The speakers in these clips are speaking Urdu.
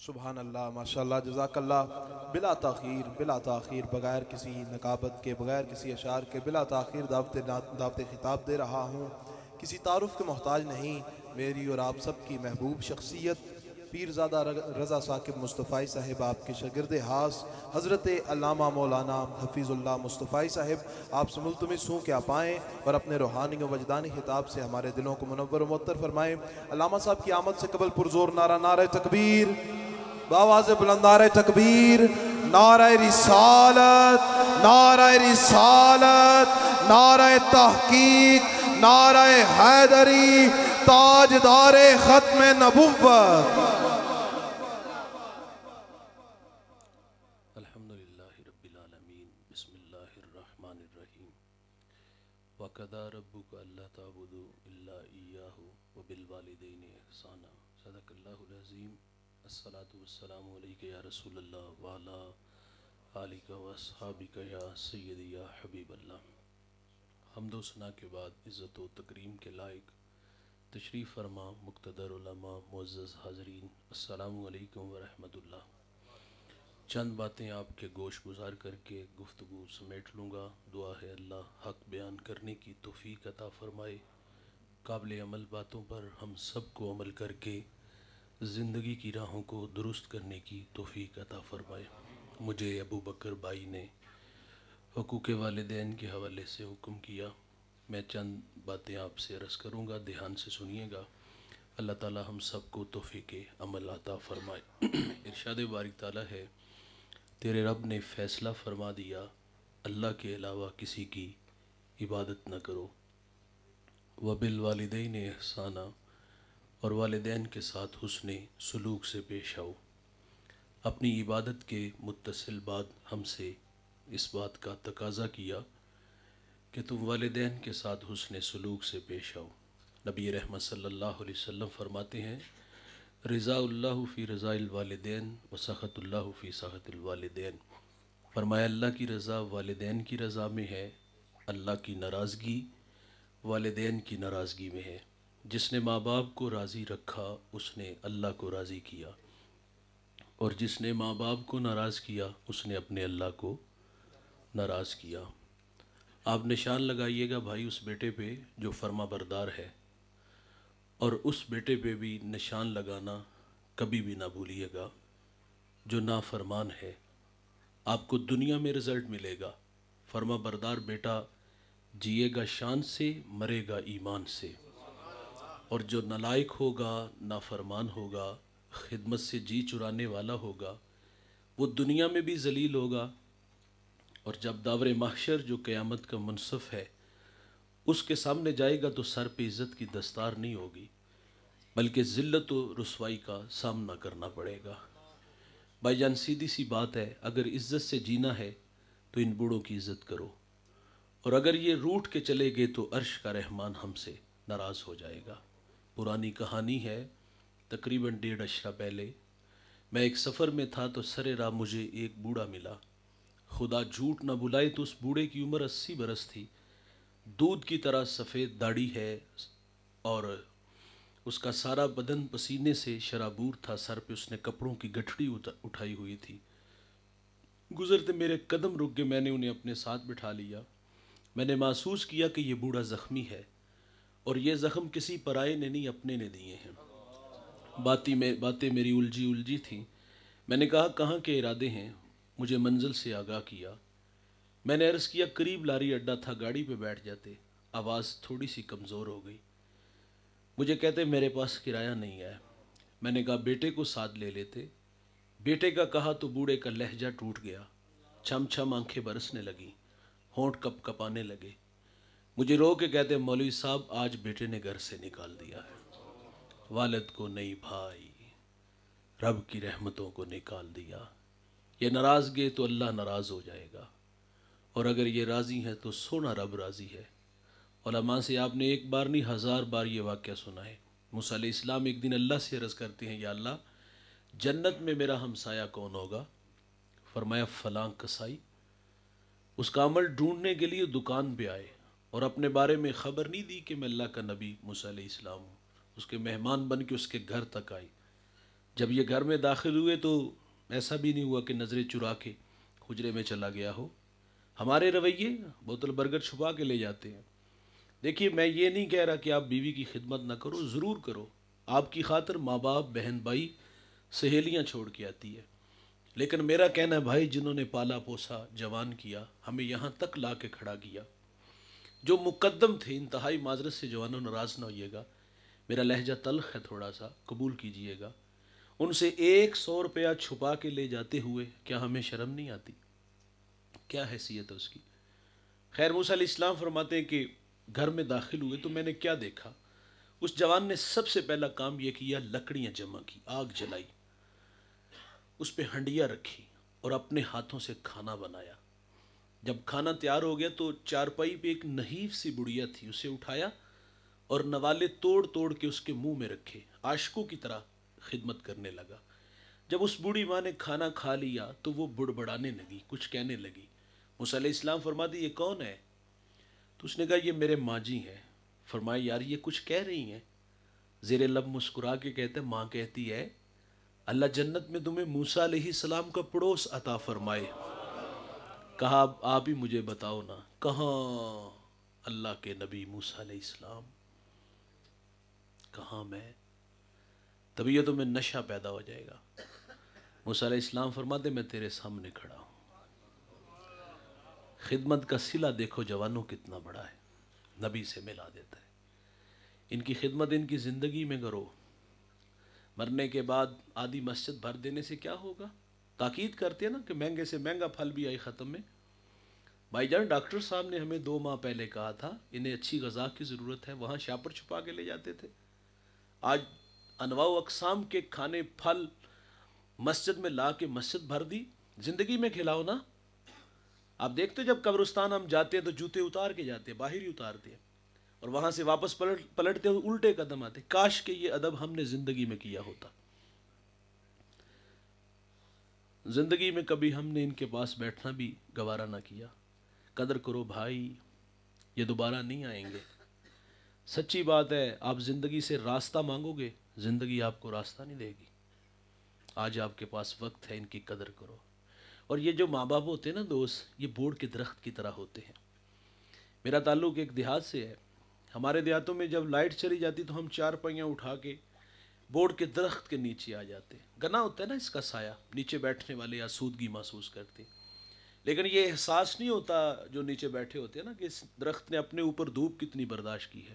سبحان اللہ، ماشاءاللہ، جزاک اللہ۔ بلا تاخیر بغیر کسی نقابت کے، بغیر کسی اشعار کے، بلا تاخیر دعوت خطاب دے رہا ہوں۔ کسی تعارف کے محتاج نہیں۔ میری اور آپ سب کی محبوب شخصیت پیرزادہ رضا ثاقب مصطفی صاحب، آپ کے شاگرد خاص حضرت علامہ مولانا حفیظ اللہ مصطفی صاحب، آپ سے ملتمس ہوں کہ آپ آئیں اور اپنے روحانی و وجدانی خطاب سے ہمارے دلوں کو منور و معطر فرمائیں۔ علامہ صاحب کی آمد سے قبل پرزور نعرہ، نعرہ تکبیر، بآواز بلند نعرہ تکبیر، نعرہ رسالت، نعرہ رسالت، نعرہ تحقیق، نعرہ حیدری، تاجدار ختم نبوت۔ الحمدللہ رب العالمین، بسم اللہ الرحمن الرحیم۔ وَقَضَىٰ رَبُّكَ أَلَّا تَعْبُدُوا إِلَّا إِيَّاهُ وَبِالْوَالِدَيْنِ إِحْسَانًا۔ صدق اللہ العظیم۔ الصلاۃ والسلام علیک یا رسول اللہ وعلی آلک و اصحابک یا سیدی یا حبیب اللہ۔ حمد و ثنا کے بعد عزت و تکریم کے لائق تشریف فرما مقتدر علماء، معزز حاضرین، السلام علیکم ورحمۃ اللہ۔ چند باتیں آپ کے گوش گزار کر کے گفتگو سمیٹ لوں گا۔ دعا ہے اللہ حق بیان کرنے کی توفیق عطا فرمائے، قابل عمل باتوں پر ہم سب کو عمل کر کے زندگی کی راہوں کو درست کرنے کی توفیق عطا فرمائے۔ مجھے ابو بکر بھائی نے حقوق والدین کے حوالے سے حکم کیا، میں چند باتیں آپ سے عرض کروں گا، دھیان سے سنیے گا۔ اللہ تعالی ہم سب کو توفیق عمل عطا فرمائے۔ ارشاد باری تعالی ہے، تیرے رب نے فیصلہ فرما دیا اللہ کے علاوہ کسی کی عبادت نہ کرو۔ وَبِالْوَالِدَيْنِ إِحْسَانًا، اور والدین کے ساتھ حسن سلوک سے پیش آؤ۔ اپنی عبادت کے متصل بعد ہم سے اس بات کا تقاضا کیا کہ تم والدین کے ساتھ حسن سلوک سے پیش آؤ۔ نبی رحمت صلی اللہ علیہ وسلم فرماتے ہیں، رضا اللہ فی رضا الوالدین و سخط اللہ فی سخط الوالدین۔ فرمایا اللہ کی رضا والدین کی رضا میں ہے، اللہ کی ناراضگی والدین کی ناراضگی میں ہے۔ جس نے ماں باپ کو راضی رکھا اس نے اللہ کو راضی کیا، اور جس نے ماں باپ کو ناراض کیا اس نے اپنے اللہ کو ناراض کیا۔ آپ نشان لگائیے گا بھائی اس بیٹے پہ جو فرما بردار ہے، اور اس بیٹے پہ بھی نشان لگانا کبھی بھی نہ بھولیے گا جو نافرمان ہے۔ آپ کو دنیا میں رزلٹ ملے گا، فرما بردار بیٹا جیے گا شان سے، مرے گا ایمان سے، اور جو نالائق ہوگا، نافرمان ہوگا، خدمت سے جی چرانے والا ہوگا، وہ دنیا میں بھی ذلیل ہوگا، اور جب داور محشر جو قیامت کا منصف ہے اس کے سامنے جائے گا تو سر پہ عزت کی دستار نہیں ہوگی، بلکہ ذلت و رسوائی کا سامنا کرنا پڑے گا۔ بھائی جان سیدھی سی بات ہے، اگر عزت سے جینا ہے تو ان بوڑھوں کی عزت کرو، اور اگر یہ روٹ کے چلے گئے تو عرش کا رحمان ہم سے ناراض ہو جائے گا۔ پرانی کہانی ہے، تقریباً 1.5 عشرہ پہلے میں ایک سفر میں تھا تو سر راہ مجھے ایک بوڑھا ملا۔ خدا جھوٹ نہ بلائے تو اس بوڑھے کی عمر 80 برس تھی، دودھ کی طرح سفید داڑھی ہے، اور اس کا سارا بدن پسینے سے شرابور تھا، سر پہ اس نے کپڑوں کی گٹھڑی اٹھائی ہوئی تھی۔ گزرتے میرے قدم رک گئے، میں نے انہیں اپنے ساتھ بٹھا لیا۔ میں نے محسوس کیا کہ یہ بوڑھا زخمی ہے، اور یہ زخم کسی پرائے نے نہیں، اپنے نے دیے ہیں۔ باتیں میری الجھی تھیں۔ میں نے کہا کہاں کے ارادے ہیں؟ مجھے منزل سے آگاہ کیا۔ میں نے عرض کیا قریب لاری اڈا تھا، گاڑی پہ بیٹھ جاتے۔ آواز تھوڑی سی کمزور ہو گئی۔ مجھے کہتے میرے پاس کرایہ نہیں ہے۔ میں نے کہا بیٹے کو ساتھ لے لیتے۔ بیٹے کا کہا تو بوڑھے کا لہجہ ٹوٹ گیا، چھم چھم آنکھیں برسنے لگیں، ہونٹ کپ کپانے لگے۔ مجھے رو کے کہتے مولوی صاحب آج بیٹے نے گھر سے نکال دیا ہے، والد کو نہیں بھائی، رب کی رحمتوں کو نکال دیا۔ یہ ناراض گئے تو اللہ ناراض ہو جائے گا، اور اگر یہ راضی ہیں تو سونا رب راضی ہے۔ علماء سے آپ نے ایک بار نہیں 1000 بار یہ واقعہ سنا ہے۔ موسیٰ علیہ السلام ایک دن اللہ سے عرض کرتے ہیں، یا اللہ جنت میں میرا ہمسایہ کون ہوگا؟ فرمایا فلاں کسائی۔ اس کا عمل ڈھونڈنے کے لیے دکان پہ آئے، اور اپنے بارے میں خبر نہیں دی کہ میں اللہ کا نبی موسیٰ علیہ السلام ہوں۔ اس کے مہمان بن کے اس کے گھر تک آئی۔ جب یہ گھر میں داخل ہوئے تو ایسا بھی نہیں ہوا کہ نظریں چرا کے حجرے میں چلا گیا ہو. ہمارے رویے بوتل برگر چھپا کے لے جاتے ہیں. دیکھیے میں یہ نہیں کہہ رہا کہ آپ بیوی کی خدمت نہ کرو، ضرور کرو. آپ کی خاطر ماں باپ، بہن بھائی، سہیلیاں چھوڑ کے آتی ہے. لیکن میرا کہنا ہے بھائی، جنہوں نے پالا پوسا، جوان کیا، ہمیں یہاں تک لا کے کھڑا کیا، جو مقدم تھے، انتہائی معذرت سے جوانوں ناراض نہ ہوئیے گا، میرا لہجہ تلخ ہے تھوڑا سا، قبول کیجئے گا، ان سے 100 روپیہ چھپا کے لے جاتے ہوئے کیا ہمیں شرم نہیں آتی؟ کیا حیثیت ہے اس کی؟ خیر موسیٰ علیہ السلام فرماتے ہیں کہ گھر میں داخل ہوئے تو میں نے کیا دیکھا. اس جوان نے سب سے پہلا کام یہ کیا، لکڑیاں جمع کی، آگ جلائی، اس پہ ہنڈیاں رکھی اور اپنے ہاتھوں سے کھانا بنایا. جب کھانا تیار ہو گیا تو چارپائی پہ ایک نحیف سی بڑیا تھی، اسے اٹھایا اور نوالے توڑ توڑ کے اس کے منہ میں رکھے، عاشقوں کی طرح خدمت کرنے لگا. جب اس بوڑھی ماں نے کھانا کھا لیا تو وہ بڑبڑانے لگی، کچھ کہنے لگی. موسیٰ علیہ السلام فرماتے یہ کون ہے؟ تو اس نے کہا یہ میرے ماں جی ہیں. فرمایا یار یہ کچھ کہہ رہی ہیں. زیر لب مسکرا کے کہتے ماں کہتی ہے اللہ جنت میں تمہیں موسیٰ علیہ السلام کا پڑوس عطا فرمائے. کہا اب آپ ہی مجھے بتاؤ نا، کہاں اللہ کے نبی موسیٰ علیہ السلام، کہاں میں؟ طبیعتوں میں نشہ پیدا ہو جائے گا. موسیٰ علیہ السلام فرماتے میں تیرے سامنے کھڑا ہوں. خدمت کا صلہ دیکھو جوانوں کتنا بڑا ہے، نبی سے ملا دیتا ہے. ان کی خدمت ان کی زندگی میں کرو. مرنے کے بعد آدھی مسجد بھر دینے سے کیا ہوگا؟ تاکید کرتے ہیں نا کہ مہنگے سے مہنگا پھل بھی آئی ختم میں. بھائی جان ڈاکٹر صاحب نے ہمیں 2 ماہ پہلے کہا تھا انہیں اچھی غذا کی ضرورت ہے، وہاں شاپر چھپا کے لے جاتے تھے. آج انواع و اقسام کے کھانے پھل مسجد میں لا کے مسجد بھر دی. زندگی میں کھلاؤ نا. آپ دیکھتے جب قبرستان ہم جاتے ہیں تو جوتے اتار کے جاتے ہیں، باہر ہی اتارتے ہیں، اور وہاں سے واپس پلٹتے ہوئے الٹے قدم آتے. کاش کہ یہ ادب ہم نے زندگی میں کیا ہوتا. زندگی میں کبھی ہم نے ان کے پاس بیٹھنا بھی گوارا نہ کیا. قدر کرو بھائی، یہ دوبارہ نہیں آئیں گے. سچی بات ہے، آپ زندگی سے راستہ مانگو گے، زندگی آپ کو راستہ نہیں دے گی. آج آپ کے پاس وقت ہے، ان کی قدر کرو. اور یہ جو ماں باپ ہوتے ہیں نا دوست، یہ بوڑھ کے درخت کی طرح ہوتے ہیں. میرا تعلق ایک دیہات سے ہے. ہمارے دیہاتوں میں جب لائٹ چلی جاتی تو ہم 4 پہیاں اٹھا کے بوڑھ کے درخت کے نیچے آ جاتے. گنا ہوتا ہے نا اس کا سایہ، نیچے بیٹھنے والے آسودگی محسوس کرتے. لیکن یہ احساس نہیں ہوتا جو نیچے بیٹھے ہوتے ہیں نا کہ اس درخت نے اپنے اوپر دھوپ کتنی برداشت کی ہے،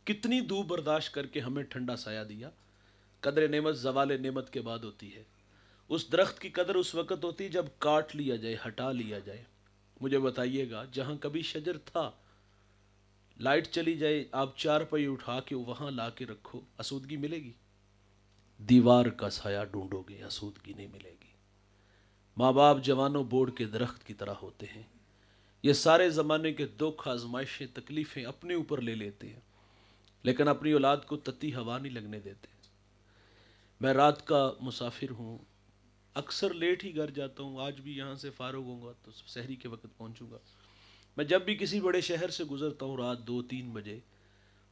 کتنی دھوپ برداشت کر کے ہمیں ٹھنڈا سایہ دیا. قدر نعمت زوال نعمت کے بعد ہوتی ہے. اس درخت کی قدر اس وقت ہوتی جب کاٹ لیا جائے، ہٹا لیا جائے. مجھے بتائیے گا جہاں کبھی شجر تھا، لائٹ چلی جائے، آپ 4 پہیے اٹھا کے وہاں لا کے رکھو، آسودگی ملے گی؟ دیوار کا سایہ ڈھونڈو گے، آسودگی نہیں ملے گی. ماں باپ جوانوں بوڑھ کے درخت کی طرح ہوتے ہیں. یہ سارے زمانے کے دکھ، آزمائشیں، تکلیفیں اپنے اوپر لے لیتے ہیں، لیکن اپنی اولاد کو تتی ہوا نہیں لگنے دیتے. میں رات کا مسافر ہوں، اکثر لیٹ ہی گھر جاتا ہوں. آج بھی یہاں سے فارغ ہوں گا تو سحری کے وقت پہنچوں گا. میں جب بھی کسی بڑے شہر سے گزرتا ہوں رات 2-3 بجے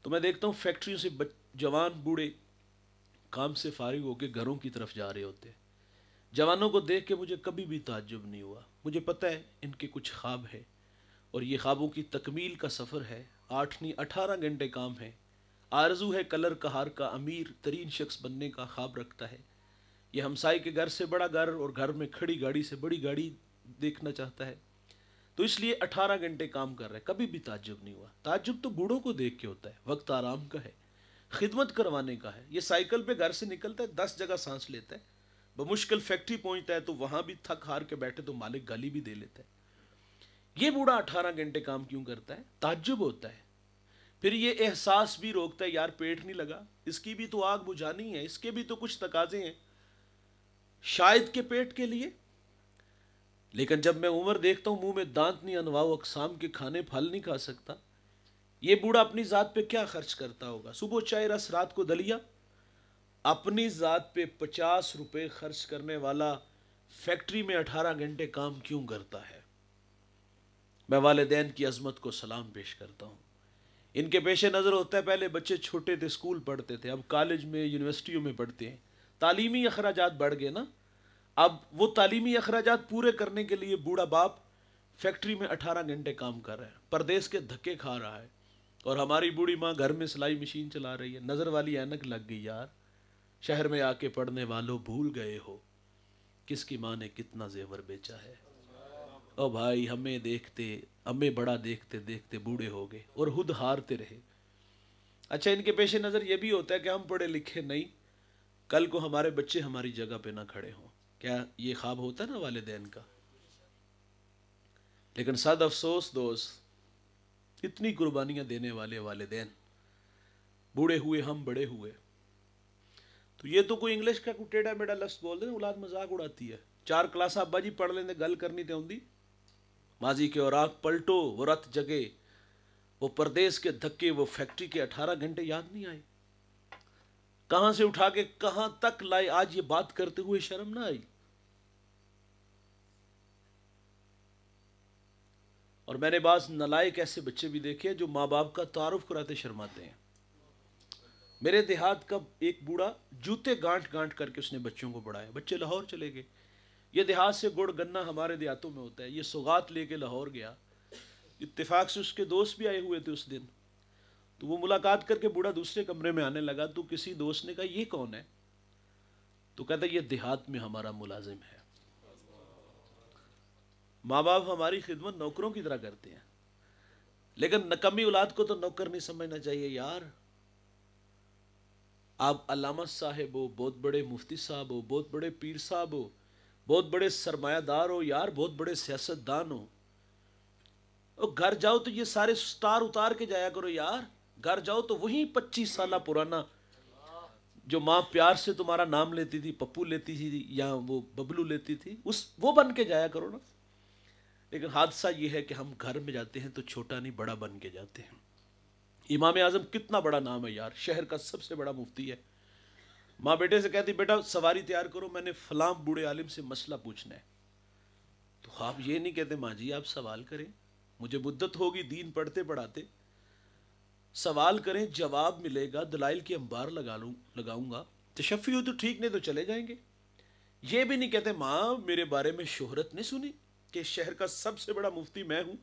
تو میں دیکھتا ہوں فیکٹریوں سے جوان بوڑھے کام سے فارغ ہو کے گھروں کی طرف جا رہے ہوتے ہیں. جوانوں کو دیکھ کے مجھے کبھی بھی تعجب نہیں ہوا. مجھے پتہ ہے ان کے کچھ خواب ہے اور یہ خوابوں کی تکمیل کا سفر ہے. 8 نہیں 18 گھنٹے کام ہے. آرزو ہے کلر کہار کا امیر ترین شخص بننے کا خواب رکھتا ہے. یہ ہمسائے کے گھر سے بڑا گھر اور گھر میں کھڑی گاڑی سے بڑی گاڑی دیکھنا چاہتا ہے، تو اس لیے 18 گھنٹے کام کر رہا ہے. کبھی بھی تعجب نہیں ہوا. تعجب تو بوڑھوں کو دیکھ کے ہوتا ہے. وقت آرام کا ہے، خدمت کروانے کا ہے. یہ سائیکل پہ گھر سے نکلتا ہے، 10 جگہ سانس لیتا ہے، بمشکل فیکٹری پہنچتا ہے تو وہاں بھی تھک ہار کے بیٹھے تو مالک گالی بھی دے لیتا ہے. یہ بوڑھا 18 گھنٹے کام کیوں کرتا ہے؟ تعجب ہوتا ہے. پھر یہ احساس بھی روکتا ہے یار پیٹ نہیں لگا، اس کی بھی تو آگ بجھانی ہے، اس کے بھی تو کچھ تقاضے ہیں شاید کے پیٹ کے لیے. لیکن جب میں عمر دیکھتا ہوں منہ میں دانت نہیں، انواع و اقسام کے کھانے پھل نہیں کھا سکتا، یہ بوڑھا اپنی ذات پہ کیا خرچ کرتا ہوگا؟ صبح چائے رس رات کو دلیا. اپنی ذات پہ 50 روپے خرچ کرنے والا فیکٹری میں 18 گھنٹے کام کیوں کرتا ہے؟ میں والدین کی عظمت کو سلام پیش کرتا ہوں. ان کے پیش نظر ہوتا ہے پہلے بچے چھوٹے تھے اسکول پڑھتے تھے، اب کالج میں یونیورسٹیوں میں پڑھتے ہیں. تعلیمی اخراجات بڑھ گئے نا. اب وہ تعلیمی اخراجات پورے کرنے کے لیے بوڑھا باپ فیکٹری میں 18 گھنٹے کام کر رہا ہے, پردیس کے دھکے کھا رہا ہے, اور ہماری بوڑھی ماں گھر میں سلائی مشین چلا رہی ہے. نظر والی اینک لگ گئی یار. شہر میں آ کے پڑھنے والوں بھول گئے ہو کس کی ماں نے کتنا زیور بیچا ہے. او بھائی ہمیں بڑا دیکھتے دیکھتے بوڑھے ہو گئے اور خود ہارتے رہے. اچھا, ان کے پیش نظر یہ بھی ہوتا ہے کہ ہم پڑھے لکھے نہیں, کل کو ہمارے بچے ہماری جگہ پہ نہ کھڑے ہوں. کیا یہ خواب ہوتا ہے نا والدین کا؟ لیکن صد افسوس دوست, اتنی قربانیاں دینے والے والدین, بوڑھے ہوئے ہم بڑے ہوئے. تو یہ تو کوئی انگلش کا کوئی ٹیڑھا میڑھا لفظ بول دے نا, اولاد مذاق اڑاتی ہے. 4 کلاساں ابا جی پڑھ لیندے, گل کرنی تے ہوندی. ماضی کے اوراق پلٹو, وہ رت جگے, وہ پردیس کے دھکے, وہ فیکٹری کے 18 گھنٹے یاد نہیں آئے؟ کہاں سے اٹھا کے کہاں تک لائے؟ آج یہ بات کرتے ہوئے شرم نہ آئی؟ اور میں نے بعض نالائق ایسے بچے بھی دیکھے جو ماں باپ کا تعارف کراتے شرماتے ہیں. میرے دیہات کا ایک بوڑھا جوتے گانٹ گانٹ کر کے اس نے بچوں کو پڑھایا. بچے لاہور چلے گئے. یہ دیہات سے گڑ گنا ہمارے دیہاتوں میں ہوتا ہے. یہ سوغات لے کے لاہور گیا, اتفاق سے اس کے دوست بھی آئے ہوئے تھے اس دن. تو وہ ملاقات کر کے بوڑھا دوسرے کمرے میں آنے لگا. تو کسی دوست نے کہا یہ کون ہے؟ تو کہتا یہ دیہات میں ہمارا ملازم ہے. ماں باپ ہماری خدمت نوکروں کی طرح کرتے ہیں, لیکن نکمی اولاد کو تو نوکر نہیں سمجھنا چاہیے یار. آپ علامہ صاحب ہو, بہت بڑے مفتی صاحب ہو, بہت بڑے پیر صاحب ہو, بہت بڑے سرمایہ دار ہو یار, بہت بڑے سیاست دان ہو, اور گھر جاؤ تو یہ سارے سٹار اتار کے جایا کرو یار. گھر جاؤ تو وہی 25 سالہ پرانا جو ماں پیار سے تمہارا نام لیتی تھی, پپو لیتی تھی یا وہ ببلو لیتی تھی, وہ بن کے جایا کرو نا. لیکن حادثہ یہ ہے کہ ہم گھر میں جاتے ہیں تو چھوٹا نہیں بڑا بن کے جاتے ہیں. امام اعظم کتنا بڑا نام ہے یار, شہر کا سب سے بڑا مفتی ہے. ماں بیٹے سے کہتی بیٹا سواری تیار کرو, میں نے فلاں بوڑھے عالم سے مسئلہ پوچھنا ہے. تو آپ یہ نہیں کہتے ماں جی آپ سوال کریں, مجھے مدت ہوگی دین پڑھتے پڑھاتے, سوال کریں جواب ملے گا, دلائل کی انبار لگاؤں گا, تشفی ہو تو ٹھیک, نہیں تو چلے جائیں گے. یہ بھی نہیں کہتے ماں میرے بارے میں شہرت نہیں سنی کہ شہر کا سب سے بڑا مفتی میں ہوں.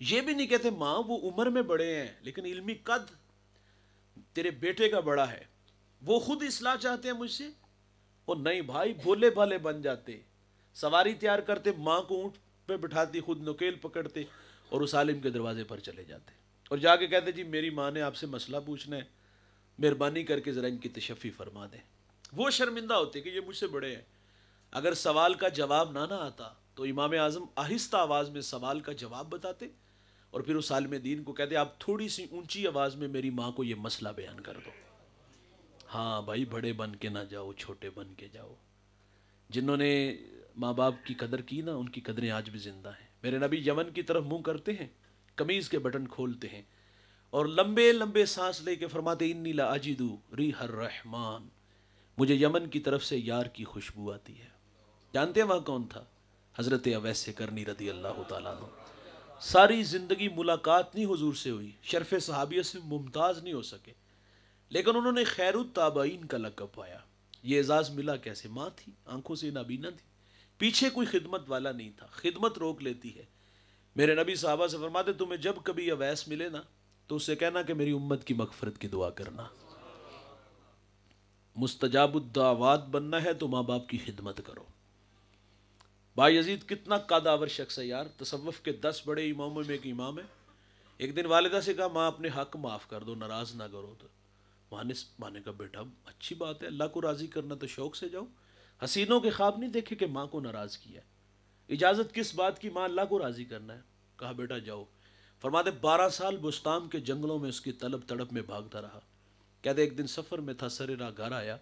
یہ بھی نہیں کہتے ماں وہ عمر میں بڑے ہیں لیکن علمی قد تیرے بیٹے کا بڑا ہے, وہ خود اصلاح چاہتے ہیں مجھ سے. اور نہیں بھائی, بھولے بھالے بن جاتے, سواری تیار کرتے, ماں کو اونٹ پہ بٹھاتی, خود نکیل پکڑتے اور اس عالم کے دروازے پر چلے جاتے, اور جا کے کہتے جی میری ماں نے آپ سے مسئلہ پوچھنا ہے, مہربانی کر کے ذرا ان کی تشفی فرما دیں. وہ شرمندہ ہوتے کہ یہ مجھ سے بڑے ہیں. اگر سوال کا جواب نہ آتا تو امام اعظم آہستہ آواز میں سوال کا جواب بتاتے, اور پھر اس عالم دین کو کہتے آپ تھوڑی سی اونچی آواز میں میری ماں کو یہ مسئلہ بیان کر دو. ہاں بھائی, بڑے بن کے نہ جاؤ, چھوٹے بن کے جاؤ. جنہوں نے ماں باپ کی قدر کی نا, ان کی قدریں آج بھی زندہ ہیں. میرے نبی یمن کی طرف منہ کرتے ہیں, قمیض کے بٹن کھولتے ہیں اور لمبے لمبے سانس لے کے فرماتے انی لا اجدو ریح الرحمن, مجھے یمن کی طرف سے یار کی خوشبو آتی ہے. جانتے ہیں وہاں کون تھا؟ حضرت اویس کرنی رضی اللہ تعالیٰ عنہ. ساری زندگی ملاقات نہیں حضور سے ہوئی, شرف صحابیہ سے ممتاز نہیں ہو سکے, لیکن انہوں نے خیر التابعین کا لقب پایا. یہ اعزاز ملا کیسے؟ ماں تھی, آنکھوں سے نابینا تھی, پیچھے کوئی خدمت والا نہیں تھا, خدمت روک لیتی ہے. میرے نبی صحابہ سے فرماتے تمہیں جب کبھی اویس ملے نا تو اسے کہنا کہ میری امت کی مغفرت کی دعا کرنا. مستجاب الدعوات بننا ہے تو ماں باپ کی خدمت کرو. بایزید کتنا قادآور شخص ہے یار, تصوف کے 10 بڑے اماموں میں ایک امام ہے. ایک دن والدہ سے کہا ماں اپنے حق معاف کر دو, ناراض نہ کرو. تو ماں نے کہا بیٹا اچھی بات ہے, اللہ کو راضی کرنا تو شوق سے جاؤ, حسینوں کے خواب نہیں دیکھے کہ ماں کو ناراض کیا. اجازت کس بات کی؟ ماں اللہ کو راضی کرنا ہے. کہا بیٹا جاؤ. فرماتے 12 سال بستان کے جنگلوں میں اس کی طلب تڑپ میں بھاگتا رہا. کہتے ایک دن سفر میں تھا, سر راہ گھر آیا,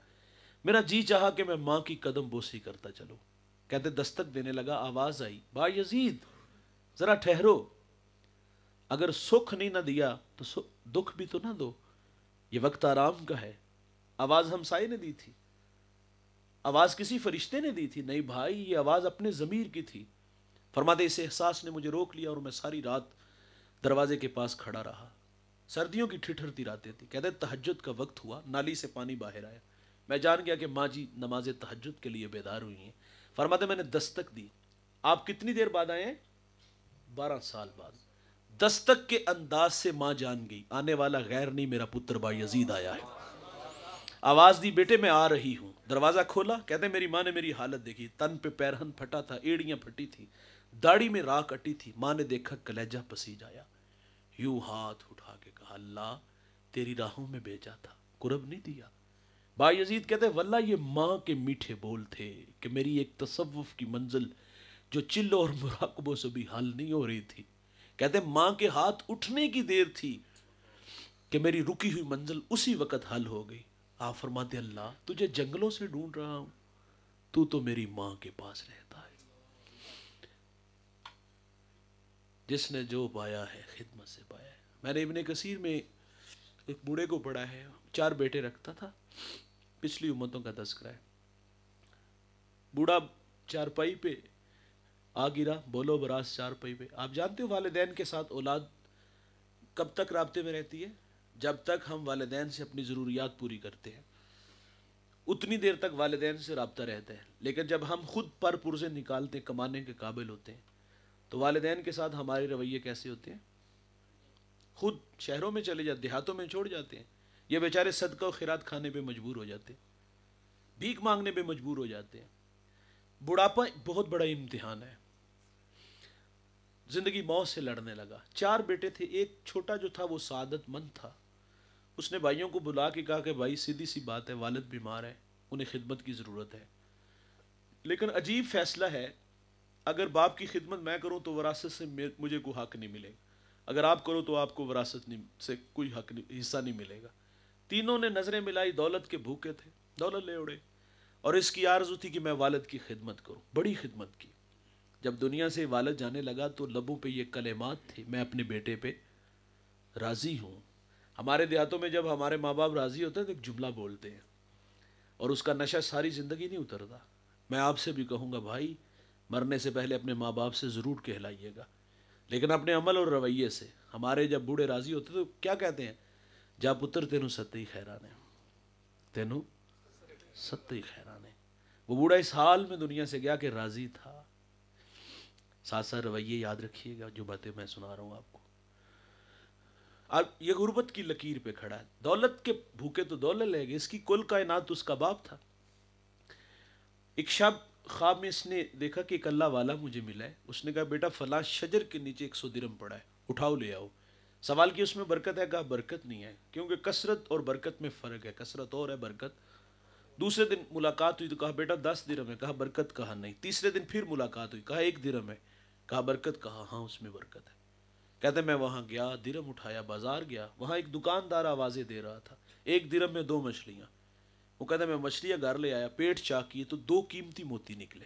میرا جی چاہا کہ میں ماں کی قدم بوسی کرتا چلوں. کہتے دستک دینے لگا, آواز آئی با یزید ذرا ٹھہرو, اگر سکھ نہیں نہ دیا تو دکھ بھی تو نہ دو, یہ وقت آرام کا ہے. آواز ہمسائے نے دی تھی, آواز کسی فرشتے نے دی تھی؟ نہیں بھائی, یہ آواز اپنے ضمیر کی تھی. فرماتے اس احساس نے مجھے روک لیا اور میں ساری رات دروازے کے پاس کھڑا رہا. سردیوں کی ٹھٹھرتی راتیں تھی. کہتے تہجد کا وقت ہوا, نالی سے پانی باہر آیا, میں جان گیا کہ ماں جی نماز تہجد کے لیے بیدار ہوئی ہیں. فرماتے میں نے دستک دی. آپ کتنی دیر بعد آئے ہیں؟ 12 سال بعد. دستک کے انداز سے ماں جان گئی آنے والا غیر نہیں، میرا پتر با یزید آیا ہے. آواز دی بیٹے میں آ رہی ہوں. دروازہ کھولا، کہتے ہیں میری ماں نے میری حالت دیکھی. تن پہ پیرہن پھٹا تھا، ایڑیاں پھٹی تھی، داڑھی میں راکھ اٹی تھی. ماں نے دیکھا کلیجہ پسیج آیا. یوں ہاتھ اٹھا کے کہا اللہ تیری راہوں میں بھیجا تھا، قرب نہیں دیا. با یزید کہتے ہیں واللہ یہ ماں کے میٹھے بول تھے کہ میری ایک تصوف کی منزل جو چلوں اور مراقبوں سے بھی حل نہیں ہو رہی تھی. کہتے ہیں ماں کے ہاتھ اٹھنے کی دیر تھی کہ میری رکی ہوئی منزل اسی وقت حل ہو گئی. آپ فرماتے اللہ تجھے جنگلوں سے ڈھونڈ رہا ہوں، تو میری ماں کے پاس رہتا ہے. جس نے جو پایا ہے خدمت سے پایا ہے. میں نے ابن کثیر میں ایک بوڑھے کو پڑھا ہے، 4 بیٹے رکھتا تھا، پچھلی امتوں کا تذکرہ ہے. بوڑھا چارپائی پہ آ گرا، بولو براس چارپائی پہ. آپ جانتے ہو والدین کے ساتھ اولاد کب تک رابطے میں رہتی ہے؟ جب تک ہم والدین سے اپنی ضروریات پوری کرتے ہیں اتنی دیر تک والدین سے رابطہ رہتا ہے. لیکن جب ہم خود پر پرزے نکالتے کمانے کے قابل ہوتے ہیں تو والدین کے ساتھ ہمارے رویے کیسے ہوتے ہیں؟ خود شہروں میں چلے جاتے، دیہاتوں میں چھوڑ جاتے ہیں. یہ بیچارے صدقہ و خیرات کھانے پہ مجبور ہو جاتے ہیں، بھیک مانگنے پہ مجبور ہو جاتے ہیں. بڑھاپا بہت بڑا امتحان ہے. زندگی موت سے لڑنے لگا. 4 بیٹے تھے، ایک چھوٹا جو تھا وہ سعادت مند تھا. اس نے بھائیوں کو بلا کے کہا کہ بھائی سیدھی سی بات ہے، والد بیمار ہے، انہیں خدمت کی ضرورت ہے. لیکن عجیب فیصلہ ہے، اگر باپ کی خدمت میں کروں تو وراثت سے مجھے کوئی حق نہیں ملے گا، اگر آپ کرو تو آپ کو وراثت سے کوئی حق نہیں، حصہ نہیں ملے گا. تینوں نے نظریں ملائی، دولت کے بھوکے تھے، دولت لے اڑے. اور اس کی آرزو تھی کہ میں والد کی خدمت کروں، بڑی خدمت کی. جب دنیا سے والد جانے لگا تو لبوں پہ یہ کلمات تھے میں اپنے بیٹے پہ راضی ہوں. ہمارے دیہاتوں میں جب ہمارے ماں باپ راضی ہوتے ہیں تو ایک جملہ بولتے ہیں اور اس کا نشہ ساری زندگی نہیں اترتا. میں آپ سے بھی کہوں گا بھائی مرنے سے پہلے اپنے ماں باپ سے ضرور کہلائیے گا، لیکن اپنے عمل اور رویے سے. ہمارے جب بوڑھے راضی ہوتے تو کیا کہتے ہیں؟ جا پتر تینوں ستئی خیرانے، تینوں ستئی خیرانے. وہ بوڑھا اس حال میں دنیا سے گیا کہ راضی تھا. ساتھ ساتھ رویے یاد رکھیے گا جو باتیں میں سنا رہا ہوں آپ کو. اب یہ غربت کی لکیر پہ کھڑا ہے، دولت کے بھوکے تو دولت لے گئے، اس کی کل کائنات اس کا باپ تھا. ایک شب خواب میں اس نے دیکھا کہ ایک اللہ والا مجھے ملا ہے. اس نے کہا بیٹا فلاں شجر کے نیچے 100 درہم پڑا ہے، اٹھاؤ لے آؤ. سوال کیا اس میں برکت ہے؟ کہا برکت نہیں ہے، کیونکہ کثرت اور برکت میں فرق ہے، کثرت اور ہے برکت. دوسرے دن ملاقات ہوئی تو کہا بیٹا 10 درہم ہے، کہا برکت کہا نہیں. تیسرے دن پھر ملاقات ہوئی، کہا 1 درہم ہے، کہا برکت، کہا ہاں اس میں برکت ہے. کہتے میں وہاں گیا، درہم اٹھایا، بازار گیا، وہاں ایک دکاندار آوازیں دے رہا تھا 1 درہم میں 2 مچھلیاں. وہ کہتا میں مچھلیاں گھر لے آیا، پیٹ چاک کیے تو 2 قیمتی موتی نکلے.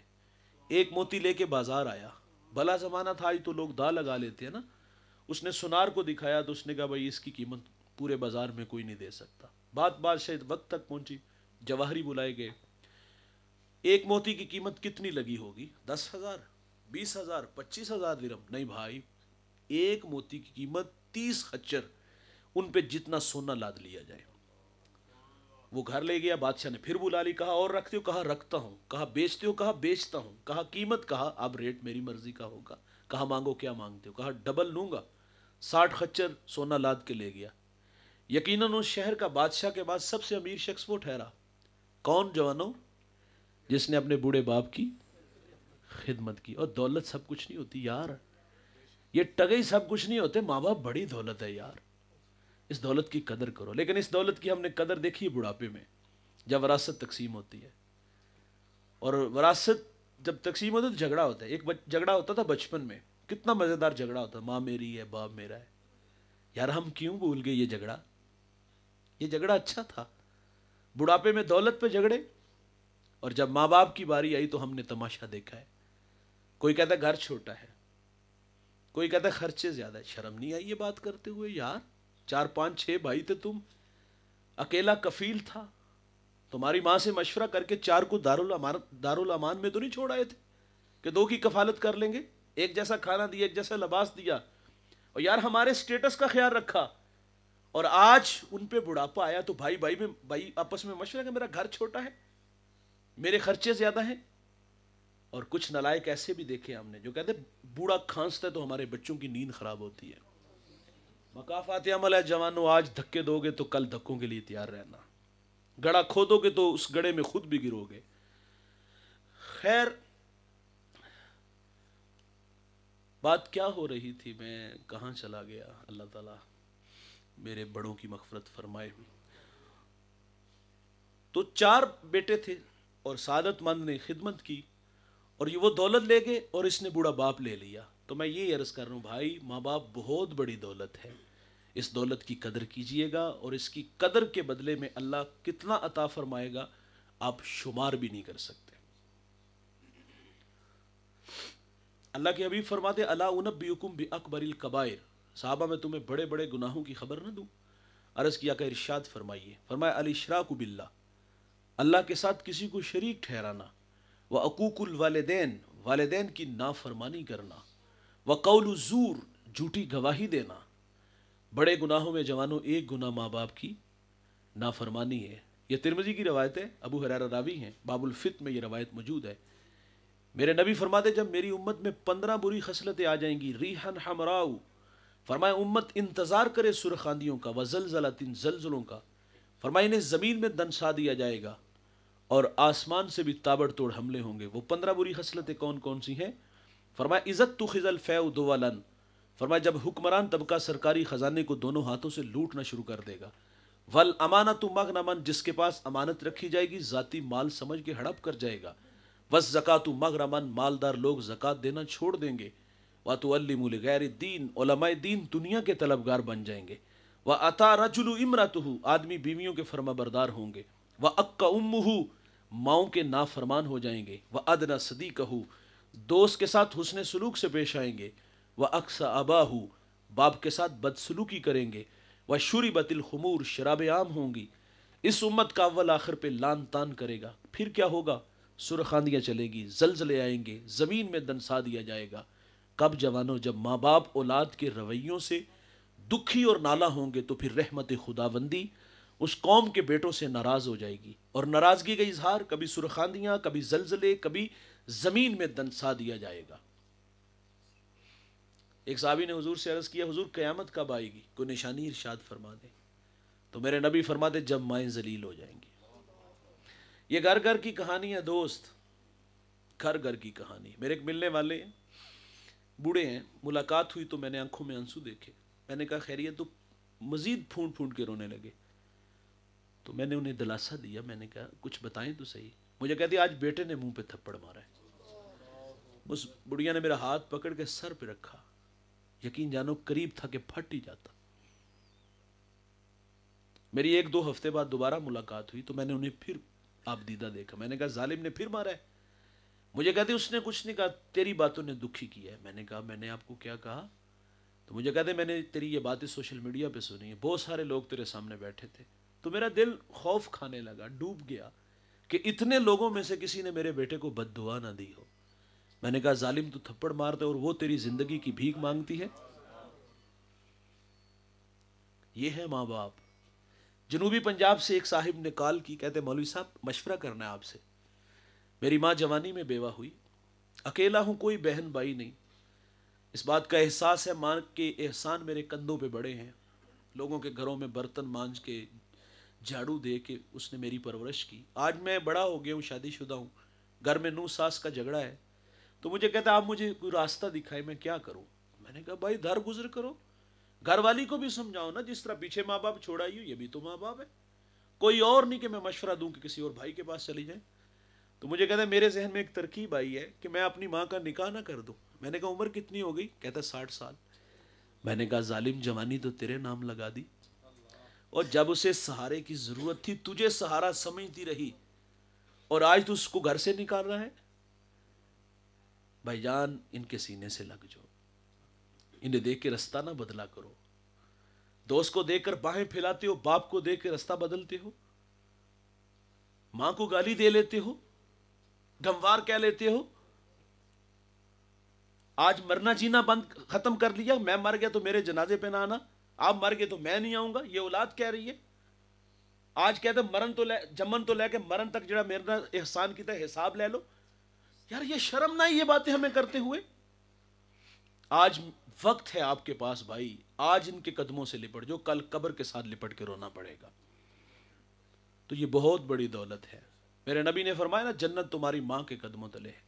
ایک موتی لے کے بازار آیا، بھلا زمانہ تھا آج تو لوگ دا لگا لیتے ہیں نا. اس نے سنار کو دکھایا تو اس نے کہا بھائی اس کی قیمت پورے بازار میں کوئی نہیں دے سکتا. بات شاید وقت تک پہنچی، جواہری بلائے گئے. ایک موتی کی قیمت کتنی لگی ہوگی؟ 10,000، 20,000، 25,000 درہم؟ نہیں بھائی، ایک موتی کی قیمت 30 خچر، ان پہ جتنا سونا لاد لیا جائے. وہ گھر لے گیا، بادشاہ نے پھر بلا لی، کہا اور رکھتے ہو؟ کہا رکھتا ہوں. کہا بیچتے ہو؟ کہا بیچتا ہوں. کہا قیمت؟ کہا اب ریٹ میری مرضی کا ہوگا. کہا مانگو کیا مانگتے ہو؟ کہا ڈبل لوں گا. 60 خچر سونا لاد کے لے گیا. یقیناً اس شہر کا بادشاہ کے بعد سب سے امیر شخص وہ ٹھہرا. کون جوانوں؟ جس نے اپنے بوڑھے باپ کی خدمت کی. اور دولت سب کچھ نہیں ہوتی یار، یہ ٹگئی سب کچھ نہیں ہوتے. ماں باپ بڑی دولت ہے یار، اس دولت کی قدر کرو. لیکن اس دولت کی ہم نے قدر دیکھی ہے بڑھاپے میں، جب وراثت تقسیم ہوتی ہے. اور وراثت جب تقسیم ہوتی ہے تو جھگڑا ہوتا ہے. ایک جھگڑا ہوتا تھا بچپن میں، کتنا مزیدار جھگڑا ہوتا ہے، ماں میری ہے باپ میرا ہے. یار ہم کیوں بھول گئے یہ جھگڑا؟ یہ جھگڑا اچھا تھا. بڑھاپے میں دولت پہ جھگڑے، اور جب ماں باپ کی باری آئی تو ہم نے تماشا دیکھا ہے. کوئی کہتا ہے گھر چھوٹا ہے، کوئی کہتا ہے خرچے زیادہ ہے. شرم نہیں آئی یہ بات کرتے ہوئے یار؟ 4 5 6 بھائی تھے تم، اکیلا کفیل تھا. تمہاری ماں سے مشورہ کر کے 4 کو دارالامان میں تو نہیں چھوڑ آئے تھے کہ 2 کی کفالت کر لیں گے؟ ایک جیسا کھانا دیا، ایک جیسا لباس دیا، اور یار ہمارے سٹیٹس کا خیال رکھا. اور آج ان پہ بڑھاپا آیا تو بھائی آپس میں مشورہ کہ میرا گھر چھوٹا ہے، میرے خرچے زیادہ ہیں. اور کچھ نالائق ایسے بھی دیکھے ہم نے جو کہتے بوڑھا کھانستا ہے تو ہمارے بچوں کی نیند خراب ہوتی ہے. مقافات عمل ہے جوانوں، آج دھکے دو گے تو کل دھکوں کے لیے تیار رہنا، گڑھا کھودو گے تو اس گڑھے میں خود بھی گرو گے. خیر، بات کیا ہو رہی تھی، میں کہاں چلا گیا، اللہ تعالیٰ میرے بڑوں کی مغفرت فرمائے. تو 4 بیٹے تھے اور سعادت مند نے خدمت کی اور یہ وہ دولت لے گئے اور اس نے بوڑھا باپ لے لیا. تو میں یہ عرض کر رہا ہوں بھائی، ماں باپ بہت بڑی دولت ہے، اس دولت کی قدر کیجئے گا، اور اس کی قدر کے بدلے میں اللہ کتنا عطا فرمائے گا آپ شمار بھی نہیں کر سکتے. اللہ کے حبیب فرماتے الا انبئکم باکبر الکبائر، صحابہ میں تمہیں بڑے بڑے گناہوں کی خبر نہ دوں؟ عرض کیا کہ ارشاد فرمائیے. فرمایا الاشراک باللہ، اللہ کے ساتھ کسی کو شریک ٹھہرانا، وعقوق الوالدین، والدین کی نافرمانی کرنا، وقول الزور، جھوٹی گواہی دینا. بڑے گناہوں میں جوانوں ایک گناہ ماں باپ کی نافرمانی ہے. یہ ترمذی کی روایت ہے، ابو ہریرہ راوی ہیں، باب الفت میں یہ روایت موجود ہے. میرے نبی فرماتے جب میری امت میں 15 بری خصلتیں آ جائیں گی، ریحن حمراء، فرمایا امت انتظار کرے سرخ آندھیوں کا، وزلزلۃ، زلزلوں کا. فرمایا انہیں زمین میں دنسا دیا جائے گا اور آسمان سے بھی تابڑ توڑ حملے ہوں گے. وہ 15 بری خصلتیں کون کون سی ہیں؟ فرمایا عزت تخذ الفیء دولا، فرمایا جب حکمران طبقہ سرکاری خزانے کو دونوں ہاتھوں سے لوٹنا شروع کر دے گا. والامانۃ مغنما، جس کے پاس امانت رکھی جائے گی ذاتی مال سمجھ کے ہڑپ کر جائے گا. والزکاۃ مغرما، مالدار لوگ زکوٰۃ دینا چھوڑ دیں گے. وتعلم لغیر الدین، علماء دین دنیا کے طلبگار بن جائیں گے. واطاع رجل امرأتہ، آدمی بیویوں کے فرما بردار ہوں گے. واق امہ، ماؤں کے نافرمان ہو جائیں گے. وادنی صدیقہ، دوست کے ساتھ حسن سلوک سے پیش آئیں گے. واقصی اباہ، باپ کے ساتھ بدسلوکی کریں گے. وشربت الخمور، شرابیں عام ہوں گی. اس امت کا اول آخر پہ لان تان کرے گا. پھر کیا ہوگا؟ سرخ آندھیاں چلے گی، زلزلے آئیں گے، زمین میں دنسا دیا جائے گا. کب جوانوں؟ جب ماں باپ اولاد کے رویوں سے دکھی اور نالا ہوں گے تو پھر رحمت خداوندی اس قوم کے بیٹوں سے ناراض ہو جائے گی، اور ناراضگی کا اظہار کبھی سرخ آندھیاں، کبھی زلزلے، کبھی زمین میں دنسا دیا جائے گا. ایک صحابی نے حضور سے عرض کیا حضور قیامت کب آئے گی، کوئی نشانی ارشاد فرما دیں. تو میرے نبی فرماتے جب مائیں ذلیل ہو جائیں گی. یہ گھر گھر کی کہانی ہے دوست، گھر گھر کی کہانی. میرے ایک ملنے والے ہیں، بوڑھے ہیں، ملاقات ہوئی تو میں نے آنکھوں میں آنسو دیکھے. میں نے کہا خیریت؟ تو مزید پھونٹ پھونٹ کے رونے لگے. تو میں نے انہیں دلاسا دیا، میں نے کہا کچھ بتائیں تو صحیح. مجھے کہتی آج بیٹے نے منہ پہ تھپڑ مارا ہے. اس بڑھیا نے میرا ہاتھ پکڑ کے سر پہ رکھا، یقین جانو قریب تھا کہ پھٹ ہی جاتا. میری 1-2 ہفتے بعد دوبارہ ملاقات ہوئی تو میں نے انہیں پھر آپ دیدہ دیکھا. میں نے کہا ظالم نے پھر مارا ہے؟ مجھے کہتے اس نے کچھ نہیں کہا، تیری باتوں نے دکھی کیا ہے. میں نے کہا میں نے آپ کو کیا کہا؟ تو مجھے کہتے میں نے تیری یہ باتیں سوشل میڈیا پہ سنی ہیں، بہت سارے لوگ تیرے سامنے بیٹھے تھے. تو میرا دل خوف کھانے لگا، ڈوب گیا کہ اتنے لوگوں میں سے کسی نے میرے بیٹے کو بد دعا نہ دی ہو. میں نے کہا ظالم تو تھپڑ مارتا ہے اور وہ تیری زندگی کی بھیک مانگتی ہے. یہ ہے ماں باپ. جنوبی پنجاب سے ایک صاحب نے کال کی، کہتے مولوی صاحب مشورہ کرنا ہے آپ سے. میری ماں جوانی میں بیوہ ہوئی، اکیلا ہوں، کوئی بہن بھائی نہیں. اس بات کا احساس ہے ماں کے احسان میرے کندھوں پہ بڑے ہیں. لوگوں کے گھروں میں برتن مانج کے، جھاڑو دے کے اس نے میری پرورش کی. آج میں بڑا ہو گیا ہوں، شادی شدہ ہوں، گھر میں نو ساس کا جھگڑا ہے. تو مجھے کہتا آپ مجھے کوئی راستہ دکھائے، میں کیا کروں؟ میں نے کہا بھائی در گزر کرو، گھر والی کو بھی سمجھاؤ نا، جس طرح پیچھے ماں باپ چھوڑا ہی ہو، یہ بھی تو ماں باپ ہے. کوئی اور نہیں کہ میں مشورہ دوں کہ کسی اور بھائی کے پاس چلی جائیں. تو مجھے کہتا ہے میرے ذہن میں ایک ترکیب آئی ہے کہ میں اپنی ماں کا نکاح نہ کر دوں. میں نے کہا عمر کتنی ہو گئی؟ کہتا 60 سال. میں نے کہا ظالم جوانی تو تیرے نام لگا دی، اور جب اسے سہارے کی ضرورت تھی تجھے سہارا سمجھتی رہی، اور آج تو اس کو گھر سے نکال رہا ہے. بھائی جان ان کے سینے سے لگ جاؤ، انہیں دیکھ کے رستہ نہ بدلا کرو. دوست کو دیکھ کر باہیں پھیلاتے ہو، باپ کو دیکھ کے رستہ بدلتے ہو، ماں کو گالی دے لیتے ہو، گھموار کہہ لیتے ہو. آج مرنا جینا بند ختم کر لیا، میں مر گیا تو میرے جنازے پہ نہ آنا. آپ مر گئے تو میں نہیں آؤں گا، یہ اولاد کہہ رہی ہے. آج کہتے مرن تو جمن تو لے کے مرن تک جڑا میرا احسان کیتا ہے حساب لے لو. یار یہ شرم نہ یہ باتیں ہمیں کرتے ہوئے. آج وقت ہے آپ کے پاس بھائی، آج ان کے قدموں سے لپٹ جو، کل قبر کے ساتھ لپٹ کے رونا پڑے گا. تو یہ بہت بڑی دولت ہے. میرے نبی نے فرمایا نا جنت تمہاری ماں کے قدموں تلے ہے.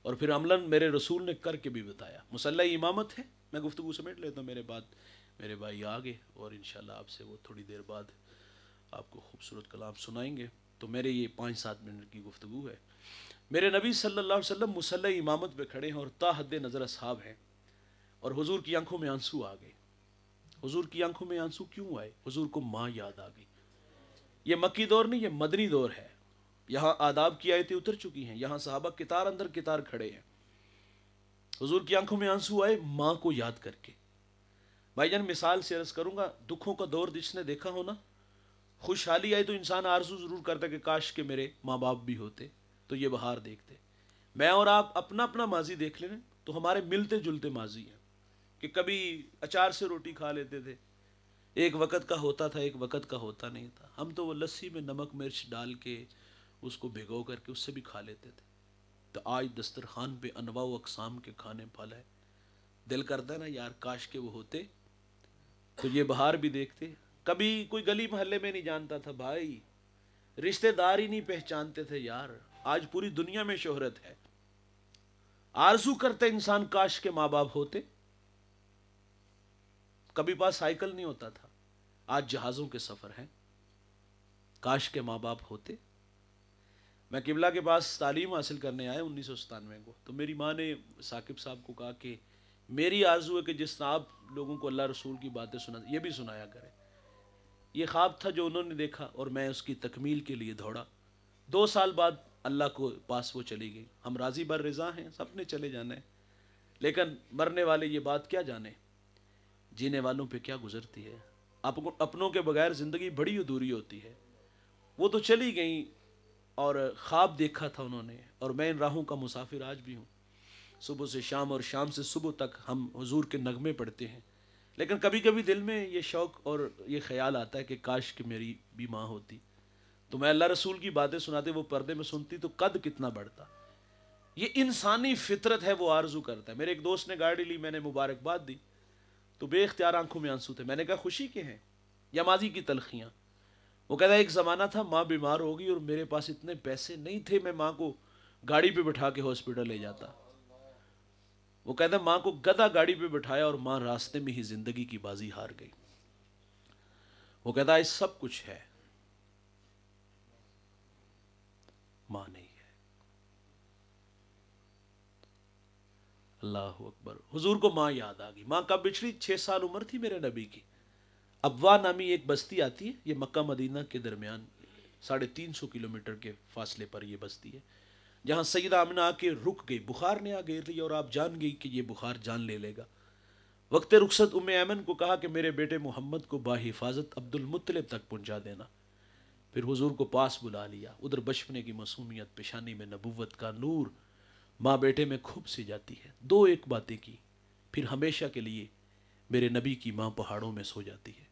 اور پھر عملاً میرے رسول نے کر کے بھی بتایا. مصلی امامت ہے. میں گفتگو سمیٹ لیتا ہوں، میرے بعد میرے بھائی آگے، اور انشاءاللہ آپ سے وہ تھوڑی دیر بعد آپ کو خوبصورت کلام سنائیں گے. تو میرے یہ 5-7 منٹ کی گفتگو ہے. میرے نبی صلی اللہ علیہ وسلم مصلی امامت پہ کھڑے ہیں اور تا حد نظر اصحاب ہیں، اور حضور کی آنکھوں میں آنسو آ گئے. حضور کی آنکھوں میں آنسو کیوں آئے؟ حضور کو ماں یاد آ گئی. یہ مکی دور نہیں، یہ مدنی دور ہے. یہاں آداب کی آیتیں اتر چکی ہیں، یہاں صحابہ کتار اندر کتار کھڑے ہیں. حضور کی آنکھوں میں آنسو آئے ماں کو یاد کر کے. بھائی جان مثال سے عرض کروں گا، دکھوں کا دور جس نے دیکھا ہونا، خوشحالی آئی تو انسان آرزو ضرور کرتا کہ کاش کہ میرے ماں باپ بھی ہوتے تو یہ بہار دیکھتے. میں اور آپ اپنا اپنا ماضی دیکھ لیں تو ہمارے ملتے جلتے ماضی ہیں، کہ کبھی اچار سے روٹی کھا لیتے تھے، ایک وقت کا ہوتا تھا ایک وقت کا ہوتا نہیں تھا. ہم تو وہ لسی میں نمک مرچ ڈال کے اس کو بھگو کر کے اس سے بھی کھا لیتے تھے. تو آج دسترخوان پہ انواع و اقسام کے کھانے پھل ہے. دل کرتا ہے نا یار کاش کے وہ ہوتے تو یہ بہار بھی دیکھتے. کبھی کوئی گلی محلے میں نہیں جانتا تھا بھائی، رشتہ دار ہی نہیں پہچانتے تھے یار. آج پوری دنیا میں شہرت ہے. آرزو کرتے انسان کاش کے ماں باپ ہوتے. کبھی پاس سائیکل نہیں ہوتا تھا، آج جہازوں کے سفر ہیں. کاش کے ماں باپ ہوتے. میں قبلہ کے پاس تعلیم حاصل کرنے آیا 1997 کو. تو میری ماں نے ثاقب صاحب کو کہا کہ میری آرزو ہے کہ جس طرح آپ لوگوں کو اللہ رسول کی باتیں سنا یہ بھی سنایا کرے. یہ خواب تھا جو انہوں نے دیکھا اور میں اس کی تکمیل کے لیے دوڑا. 2 سال بعد اللہ کو پاس وہ چلی گئی. ہم راضی بر رضا ہیں، سب نے چلے جانا ہے، لیکن مرنے والے یہ بات کیا جانے جینے والوں پہ کیا گزرتی ہے. اپنوں کے بغیر زندگی بڑی ادھوری ہوتی ہے. وہ تو چلی گئیں اور خواب دیکھا تھا انہوں نے، اور میں ان راہوں کا مسافر آج بھی ہوں. صبح سے شام اور شام سے صبح تک ہم حضور کے نغمے پڑھتے ہیں، لیکن کبھی کبھی دل میں یہ شوق اور یہ خیال آتا ہے کہ کاش کہ میری بھی ماں ہوتی تو میں اللہ رسول کی باتیں سناتے، وہ پردے میں سنتی تو قد کتنا بڑھتا. یہ انسانی فطرت ہے، وہ آرزو کرتا ہے. میرے ایک دوست نے گاڑی لی، میں نے مبارکباد دی تو بے اختیار آنکھوں میں آنسو تھے. میں نے کہا خوشی کے ہیں یا ماضی کی تلخیاں؟ وہ کہتا ہے ایک زمانہ تھا ماں بیمار ہوگی اور میرے پاس اتنے پیسے نہیں تھے میں ماں کو گاڑی پہ بٹھا کے ہاسپٹل لے جاتا. وہ کہتا ہے ماں کو گدھا گاڑی پہ بٹھایا اور ماں راستے میں ہی زندگی کی بازی ہار گئی. وہ کہتا ہے سب کچھ ہے، ماں نہیں ہے. اللہ اکبر. حضور کو ماں یاد آ گئی. ماں کب بچھڑی؟ 6 سال عمر تھی میرے نبی کی. ابوا نامی ایک بستی آتی ہے، یہ مکہ مدینہ کے درمیان 350 کلومیٹر کے فاصلے پر یہ بستی ہے، جہاں سیدہ آمنہ آ کے رک گئی. بخار نے آ گھیر لیا اور آپ جان گئی کہ یہ بخار جان لے لے گا. وقت رخصت ام ایمن کو کہا کہ میرے بیٹے محمد کو باحفاظت عبد المطلب تک پہنچا دینا. پھر حضور کو پاس بلا لیا. ادھر بچپنے کی معصومیت، پیشانی میں نبوت کا نور، ماں بیٹے میں خوب سی جاتی ہے. 2 باتیں کی، پھر ہمیشہ کے لیے میرے نبی کی ماں پہاڑوں میں سو جاتی ہے.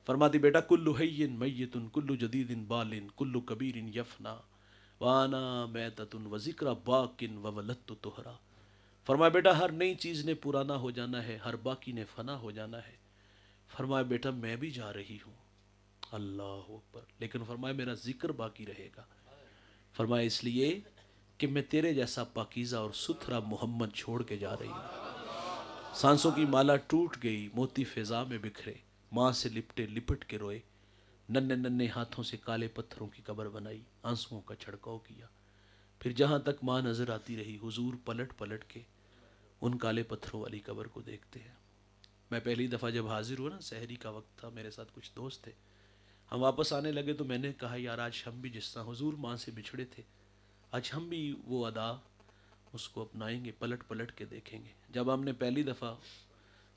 فرماتی بیٹا کل حی میت کل جدید بال کل کبیر یفنا وانا میتۃ و ذکر باق و ولدت طہرا. فرمایا بیٹا ہر نئی چیز نے پرانا ہو جانا ہے، ہر باقی نے فنا ہو جانا ہے. فرمایا بیٹا میں بھی جا رہی ہوں. اللہ اکبر. لیکن فرمایا میرا ذکر باقی رہے گا. فرمایا اس لیے کہ میں تیرے جیسا پاکیزہ اور ستھرا محمد چھوڑ کے جا رہی ہوں. سانسوں کی مالا ٹوٹ گئی، موتی فضا میں بکھرے، ماں سے لپٹے لپٹ کے روئے، ننھے ننھے ہاتھوں سے کالے پتھروں کی قبر بنائی، آنسوؤں کا چھڑکاؤ کیا. پھر جہاں تک ماں نظر آتی رہی حضور پلٹ پلٹ کے ان کالے پتھروں والی قبر کو دیکھتے ہیں. میں پہلی دفعہ جب حاضر ہوا نا، سحری کا وقت تھا، میرے ساتھ کچھ دوست تھے، ہم واپس آنے لگے تو میں نے کہا یار آج ہم بھی جس طرح حضور ماں سے بچھڑے تھے آج ہم بھی وہ ادا اس کو اپنائیں گے، پلٹ پلٹ کے دیکھیں گے. جب ہم نے پہلی دفعہ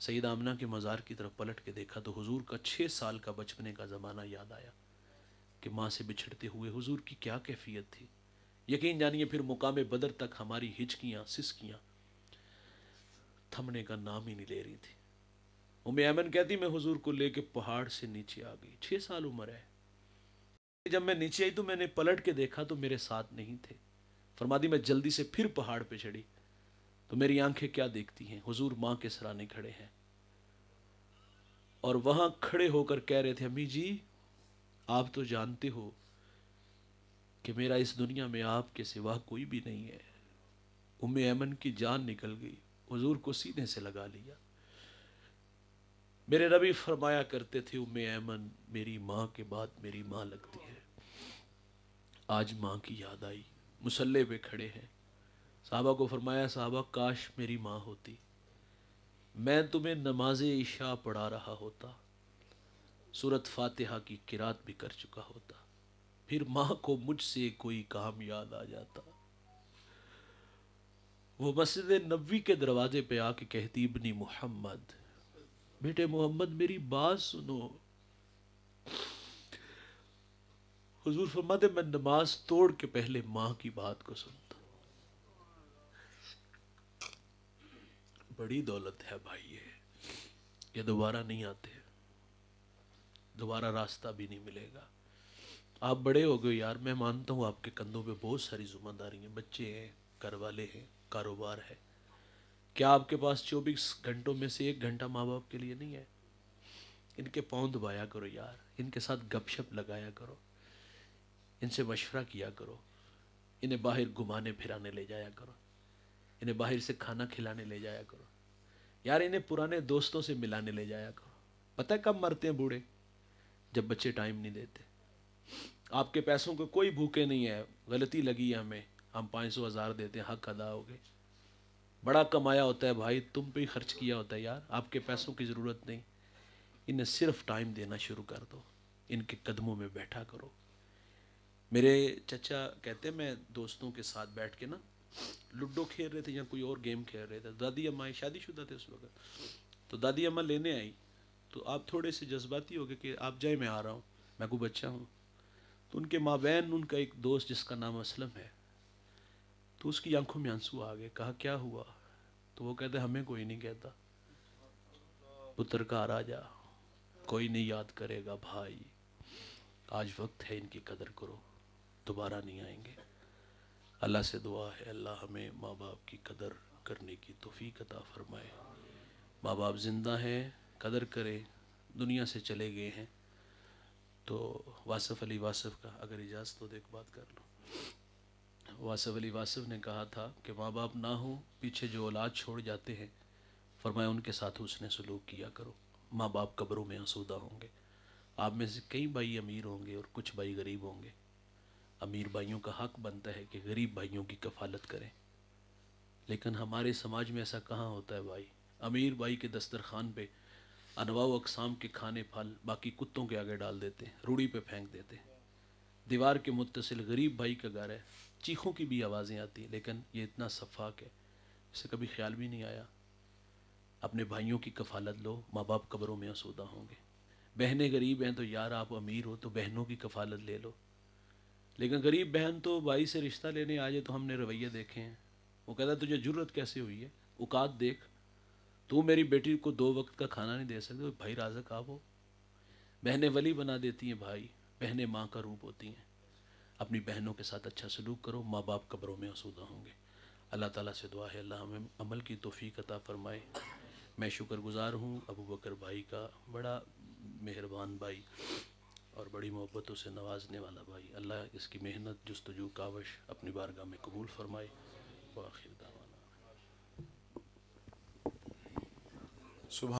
سیدہ آمنہ کے مزار کی طرف پلٹ کے دیکھا تو حضور کا 6 سال کا بچپنے کا زمانہ یاد آیا کہ ماں سے بچھڑتے ہوئے حضور کی کیا کیفیت تھی. یقین جانیے پھر مقام بدر تک ہماری ہچکیاں سسکیاں تھمنے کا نام ہی نہیں لے رہی تھی. ام ایمن کہتی میں حضور کو لے کے پہاڑ سے نیچے آ گئی، 6 سال عمر ہے. جب میں نیچے آئی تو میں نے پلٹ کے دیکھا تو میرے ساتھ نہیں تھے. فرماتی میں جلدی سے پھر پہاڑ پہ چڑھی تو میری آنکھیں کیا دیکھتی ہیں، حضور ماں کے سرانے کھڑے ہیں اور وہاں کھڑے ہو کر کہہ رہے تھے امی جی آپ تو جانتے ہو کہ میرا اس دنیا میں آپ کے سوا کوئی بھی نہیں ہے. ام ایمن کی جان نکل گئی، حضور کو سینے سے لگا لیا. میرے نبی فرمایا کرتے تھے ام ایمن میری ماں کے بعد میری ماں لگتی ہے. آج ماں کی یاد آئی، مصلے پہ کھڑے ہیں. صحابہ کو فرمایا صحابہ کاش میری ماں ہوتی، میں تمہیں نماز عشاء پڑھا رہا ہوتا، سورت فاتحہ کی قرات بھی کر چکا ہوتا، پھر ماں کو مجھ سے کوئی کام یاد آ جاتا. وہ مسجد نبوی کے دروازے پہ آ کے کہتی ابنی محمد، بیٹے محمد میری بات سنو. حضور فرماتے میں نماز توڑ کے پہلے ماں کی بات کو سنتا. بڑی دولت ہے بھائی، یہ دوبارہ نہیں آتے، دوبارہ راستہ بھی نہیں ملے گا. آپ بڑے ہو گئے یار، میں مانتا ہوں آپ کے کندھوں پہ بہت ساری ذمہ داری ہیں، بچے ہیں، گھر والے ہیں، کاروبار ہے. کیا آپ کے پاس 24 گھنٹوں میں سے 1 گھنٹہ ماں باپ کے لیے نہیں ہے؟ ان کے پاؤں دبایا کرو یار، ان کے ساتھ گپ شپ لگایا کرو، ان سے مشورہ کیا کرو، انہیں باہر گھمانے پھرانے لے جایا کرو، انہیں باہر سے کھانا کھلانے لے جایا کرو یار، انہیں پرانے دوستوں سے ملانے لے جایا کرو. پتہ ہے کب مرتے ہیں بوڑھے؟ جب بچے ٹائم نہیں دیتے. آپ کے پیسوں کو کوئی بھوکے نہیں ہے، غلطی لگی ہے ہمیں، ہم 500 1000 دیتے ہیں، حق ادا ہو گئے. بڑا کمایا ہوتا ہے بھائی، تم پہ ہی خرچ کیا ہوتا ہے یار، آپ کے پیسوں کی ضرورت نہیں. انہیں صرف ٹائم دینا شروع کر دو، ان کے قدموں میں بیٹھا کرو. میرے چچا کہتے ہیں میں دوستوں کے ساتھ بیٹھ کے نا لڈو کھیل رہے تھے یا کوئی اور گیم کھیل رہے تھے، دادی اماں شادی شدہ تھے اس وقت، تو دادی اماں لینے آئی تو آپ تھوڑے سے جذباتی ہو گئے کہ آپ جائیں میں آ رہا ہوں، میں کوئی بچہ ہوں. تو ان کے مابین ان کا ایک دوست جس کا نام اسلم ہے، تو اس کی آنکھوں میں آنسو آ گئے. کہا کیا ہوا؟ تو وہ کہتے ہمیں کوئی نہیں کہتا، پتر کا راجا کوئی نہیں یاد کرے گا بھائی، آج وقت ہے ان کی قدر کرو، دوبارہ نہیں آئیں گے. اللہ سے دعا ہے اللہ ہمیں ماں باپ کی قدر کرنے کی توفیق عطا فرمائے. ماں باپ زندہ ہیں، قدر کرے، دنیا سے چلے گئے ہیں. تو واصف علی واصف کا اگر اجازت ہو تو ایک بات کر لو. واصف علی واصف نے کہا تھا کہ ماں باپ نہ ہوں، پیچھے جو اولاد چھوڑ جاتے ہیں فرمایا ان کے ساتھ حسن سلوک کیا کرو، ماں باپ قبروں میں آسودہ ہوں گے. آپ میں سے کئی بھائی امیر ہوں گے اور کچھ بھائی غریب ہوں گے. امیر بھائیوں کا حق بنتا ہے کہ غریب بھائیوں کی کفالت کریں، لیکن ہمارے سماج میں ایسا کہاں ہوتا ہے بھائی. امیر بھائی کے دسترخوان پہ انواع و اقسام کے کھانے پھل باقی کتوں کے آگے ڈال دیتے ہیں، روڑی پہ پھینک دیتے ہیں. دیوار کے متصل غریب بھائی کا گھر ہے، چیخوں کی بھی آوازیں آتی ہیں لیکن یہ اتنا صفاق ہے، اسے کبھی خیال بھی نہیں آیا. اپنے بھائیوں کی کفالت لو، ماں باپ قبروں میں آسودہ ہوں گے. بہنیں غریب ہیں تو یار آپ امیر ہو تو بہنوں کی کفالت لے لو. لیکن غریب بہن تو بھائی سے رشتہ لینے آ جائے تو ہم نے رویے دیکھے ہیں، وہ کہتا ہے تجھے جرت کیسے ہوئی ہے، اوقات دیکھ، تو میری بیٹی کو 2 وقت کا کھانا نہیں دے سکتے. بھائی رازق آپ ہو. بہنیں ولی بنا دیتی ہیں بھائی، بہنیں ماں کا روپ ہوتی ہیں. اپنی بہنوں کے ساتھ اچھا سلوک کرو، ماں باپ قبروں میں آسودہ ہوں گے. اللہ تعالیٰ سے دعا ہے اللہ ہمیں عمل کی توفیق عطا فرمائے. میں شکر گزار ہوں ابو بکر بھائی کا، بڑا مہربان بھائی اور بڑی محبتوں سے نوازنے والا بھائی. اللہ اس کی محنت جستجو کاوش اپنی بارگاہ میں قبول فرمائے. وآخر دعوانا سبحان